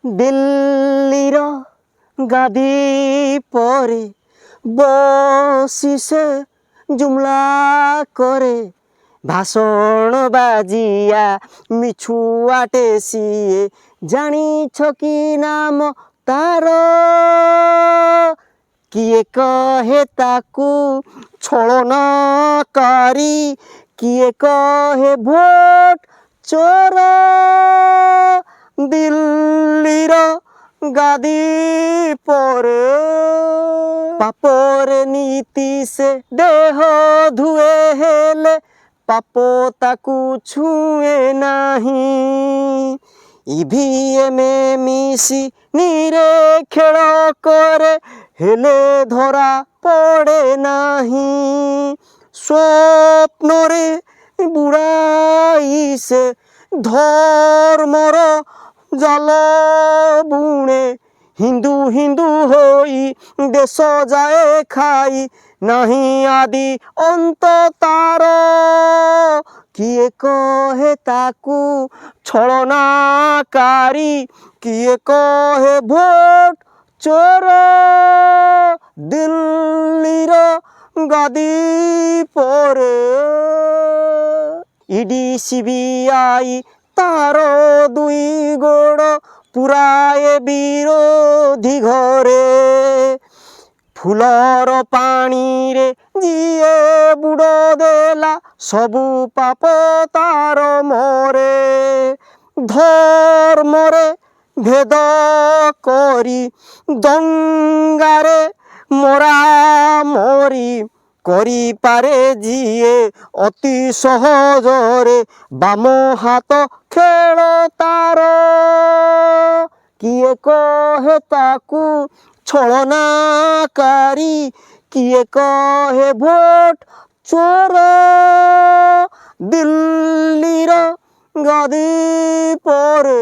দিল্লির গাদি পরে বসি সে জুমলা করে ভাষণ বাজিয়া মিছুয়াটে সিয়ে জানিছ কি নাম তার কিଏ কহে তাকু ছলনাকারী কিଏ কহে ভোট চোর দিল্লির গাদি পরে পাপরে নীতি সে দেহ ধুয়ে হেলে পাপ তাকু ছুঁয়ে নাহি ইভিএমে মিশি নিরে খেল করে হেলে ধরা পড়ে নাহি স্বপ্নরে বুড়াই সে ধর্মর জাল বুণে হিন্দু হিন্দু হই দেশ যায় খাই নাহি আদি অন্ত তার কিଏ কহে তাকু ছলনাকারী কিଏ কহে ভোট চোর দিল্লির গাদি পরে ইডি সিবিআই তার দুই গোড় পুরায়ে বিরোধী ঘরে ফুলর পাଣିରେ ଯିଏ ବୁଡ଼ ଦେଲା ସବୁ ପାପ ତାର ମରେ ଧର୍ମରେ ଭେଦ କରି ଦଙ୍ଗାରେ ମରାମରି କରିପାରେ ଯିଏ ଅତି ସହଜରେ ବାମ ହାତ ଖେଳ ତାର କିଏ କହେ ତାକୁ ছলনাকারী কিଏ কহে ভোট চোর দিল্লির গাদি পরে